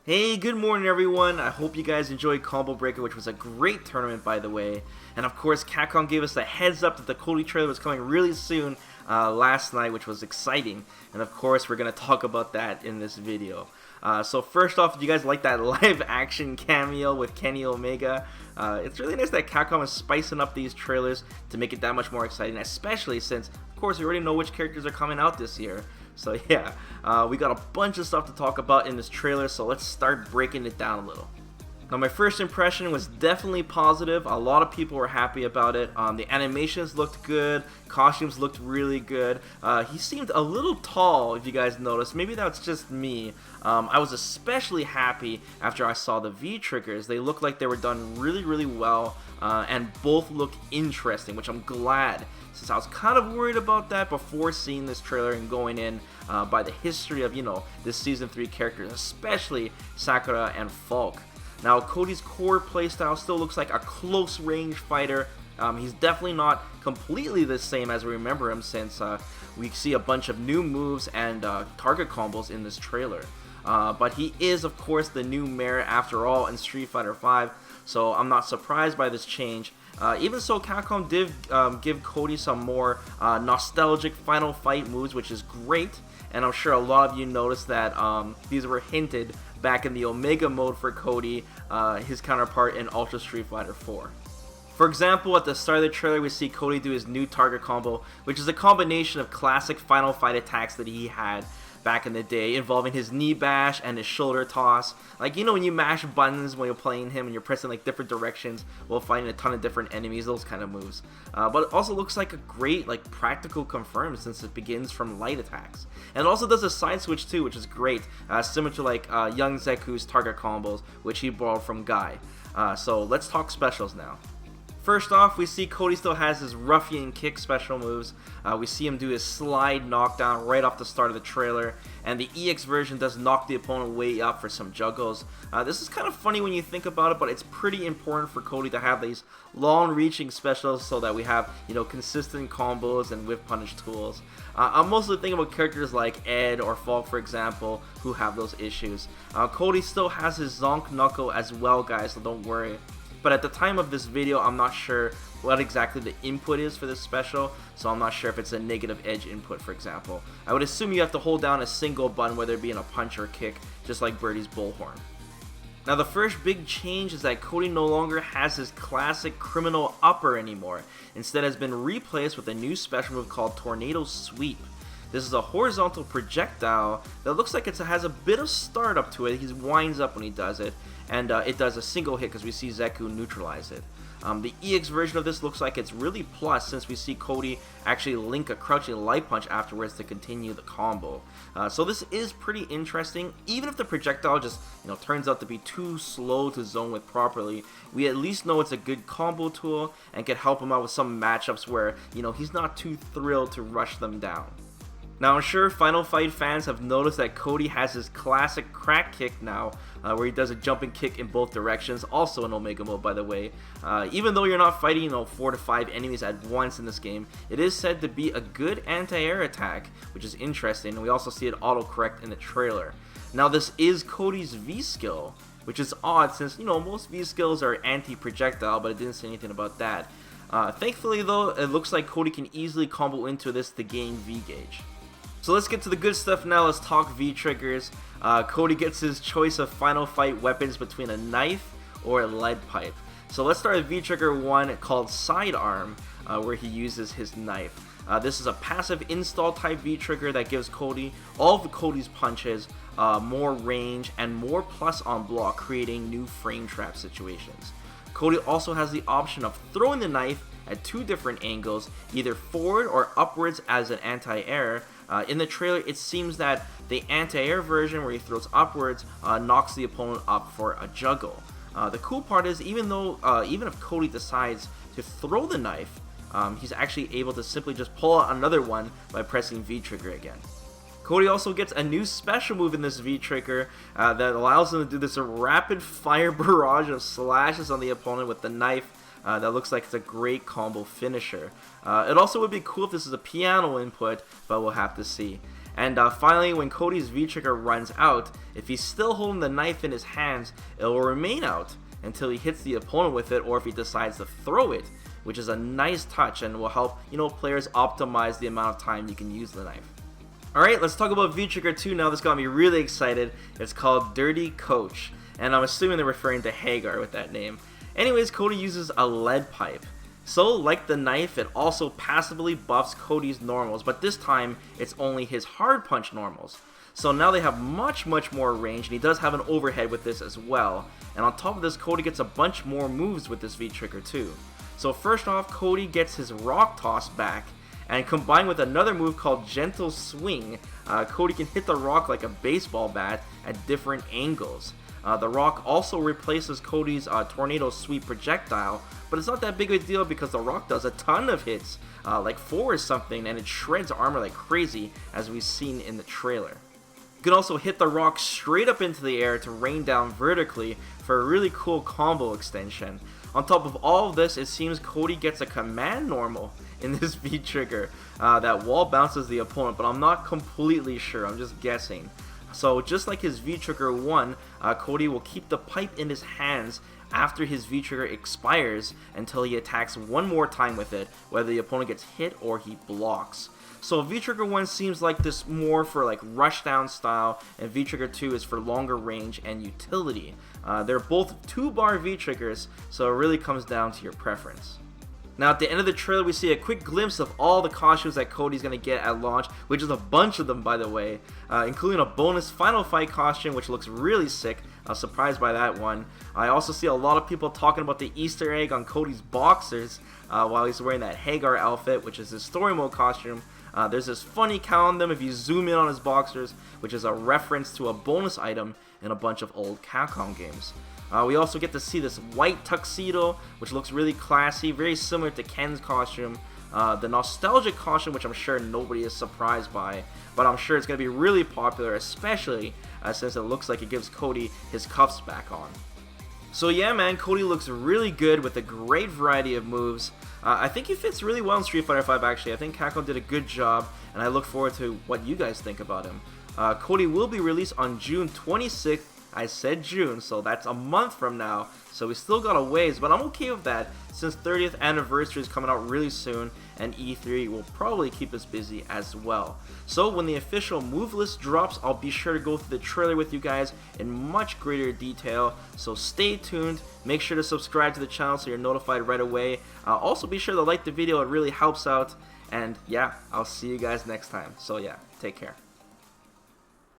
Hey, good morning everyone. I hope you guys enjoyed Combo Breaker, which was a great tournament by the way. And of course, Capcom gave us a heads up that the Cody trailer was coming really soon last night, which was exciting. And of course, we're going to talk about that in this video. So first off, if you guys like that live action cameo with Kenny Omega, it's really nice that Capcom is spicing up these trailers to make it that much more exciting, especially since, of course, we already know which characters are coming out this year. So yeah, we got a bunch of stuff to talk about in this trailer, so let's start breaking it down a little. Now my first impression was definitely positive. A lot of people were happy about it. The animations looked good, costumes looked really good. He seemed a little tall, if you guys noticed. Maybe that's just me. I was especially happy after I saw the V-triggers. They looked like they were done really well, and both look interesting, which I'm glad, since I was kind of worried about that before seeing this trailer and going in by the history of, this Season 3 characters, especially Sakura and Falk. Now, Cody's core playstyle still looks like a close-range fighter. He's definitely not completely the same as we remember him, since we see a bunch of new moves and target combos in this trailer. But he is, of course, the new mayor after all in Street Fighter V, so I'm not surprised by this change. Even so, Capcom did give Cody some more nostalgic Final Fight moves, which is great, and I'm sure a lot of you noticed that these were hinted back in the Omega mode for Cody, his counterpart in Ultra Street Fighter 4. For example, at the start of the trailer, we see Cody do his new target combo, which is a combination of classic Final Fight attacks that he had back in the day, involving his knee bash and his shoulder toss. Like, when you mash buttons when you're playing him and you're pressing like different directions while fighting a ton of different enemies, those kind of moves. But it also looks like a great practical confirm, since it begins from light attacks. And it also does a side switch too, which is great, similar to young Zeku's target combos, which he borrowed from Guy. So let's talk specials now. First off, we see Cody still has his ruffian kick special moves. We see him do his slide knockdown right off the start of the trailer, and the EX version does knock the opponent way up for some juggles. This is kind of funny when you think about it, but it's pretty important for Cody to have these long-reaching specials so that we have, consistent combos and whip punish tools. I'm mostly thinking about characters like Ed or Falk, for example, who have those issues. Cody still has his Zonk Knuckle as well, guys, so don't worry. But at the time of this video, I'm not sure what exactly the input is for this special, so I'm not sure if it's a negative edge input, for example. I would assume you have to hold down a single button, whether it be in a punch or a kick, just like Birdie's Bullhorn. Now the first big change is that Cody no longer has his classic criminal upper anymore. Instead has been replaced with a new special move called Tornado Sweep. This is a horizontal projectile that looks like it has a bit of startup to it. He winds up when he does it, and it does a single hit because we see Zeku neutralize it. The EX version of this looks like it's really plus, since we see Cody actually link a crouching light punch afterwards to continue the combo. So this is pretty interesting. Even if the projectile just turns out to be too slow to zone with properly, we at least know it's a good combo tool and can help him out with some matchups where he's not too thrilled to rush them down. Now I'm sure Final Fight fans have noticed that Cody has his classic crack kick now, where he does a jumping kick in both directions, also in Omega mode by the way. Even though you're not fighting 4 to 5 enemies at once in this game, it is said to be a good anti-air attack, which is interesting, and we also see it auto-correct in the trailer. Now this is Cody's V skill, which is odd since most V skills are anti-projectile, but it didn't say anything about that. Thankfully though, it looks like Cody can easily combo into this to gain V gauge. So let's get to the good stuff now. Let's talk V-triggers. Cody gets his choice of Final Fight weapons between a knife or a lead pipe. So let's start with V-trigger 1 called Sidearm, where he uses his knife. This is a passive install type V-trigger that gives Cody all of Cody's punches, more range, and more plus on block, creating new frame trap situations. Cody also has the option of throwing the knife at 2 different angles, either forward or upwards as an anti-air. In the trailer, it seems that the anti-air version, where he throws upwards, knocks the opponent up for a juggle. The cool part is, even if Cody decides to throw the knife, he's actually able to simply just pull out another one by pressing V-trigger again. Cody also gets a new special move in this V-trigger that allows him to do this rapid fire barrage of slashes on the opponent with the knife. That looks like it's a great combo finisher. It also would be cool if this is a piano input, but we'll have to see. And finally, when Cody's V-Trigger runs out, if he's still holding the knife in his hands, it will remain out until he hits the opponent with it, or if he decides to throw it, which is a nice touch and will help, players optimize the amount of time you can use the knife. Alright, let's talk about V-Trigger 2 now. This got me really excited. It's called Dirty Coach, and I'm assuming they're referring to Hagar with that name. Anyways, Cody uses a lead pipe. So, like the knife, it also passively buffs Cody's normals, but this time, it's only his hard punch normals. So now they have much more range, and he does have an overhead with this as well. And on top of this, Cody gets a bunch more moves with this V-Trigger too. So first off, Cody gets his rock toss back, and combined with another move called Gentle Swing, Cody can hit the rock like a baseball bat at different angles. The rock also replaces Cody's Tornado Sweep projectile, but it's not that big of a deal because the rock does a ton of hits, like 4 or something, and it shreds armor like crazy, as we've seen in the trailer. You can also hit the rock straight up into the air to rain down vertically for a really cool combo extension. On top of all of this, it seems Cody gets a command normal in this V-Trigger that wall bounces the opponent, but I'm not completely sure, I'm just guessing. So just like his V-Trigger 1, Cody will keep the pipe in his hands after his V-Trigger expires until he attacks one more time with it, whether the opponent gets hit or he blocks. So V-Trigger 1 seems like this more for like rushdown style, and V-Trigger 2 is for longer range and utility. They're both 2-bar V-Triggers, so it really comes down to your preference. Now at the end of the trailer, we see a quick glimpse of all the costumes that Cody's going to get at launch, which is a bunch of them by the way, including a bonus Final Fight costume which looks really sick. I was surprised by that one. I also see a lot of people talking about the Easter egg on Cody's boxers while he's wearing that Hagar outfit, which is his story mode costume. There's this funny count on them if you zoom in on his boxers, which is a reference to a bonus item in a bunch of old Capcom games. We also get to see this white tuxedo, which looks really classy, very similar to Ken's costume. The nostalgic costume, which I'm sure nobody is surprised by, but I'm sure it's going to be really popular, especially since it looks like it gives Cody his cuffs back on. So yeah man, Cody looks really good with a great variety of moves. I think he fits really well in Street Fighter V actually. I think Capcom did a good job, and I look forward to what you guys think about him. Cody will be released on June 26th. I said June, so that's a month from now, so we still got a ways, but I'm okay with that since 30th anniversary is coming out really soon, and E3 will probably keep us busy as well. So when the official move list drops, I'll be sure to go through the trailer with you guys in much greater detail, so stay tuned. Make sure to subscribe to the channel so you're notified right away. Also be sure to like the video, it really helps out, and yeah, I'll see you guys next time. So yeah, take care.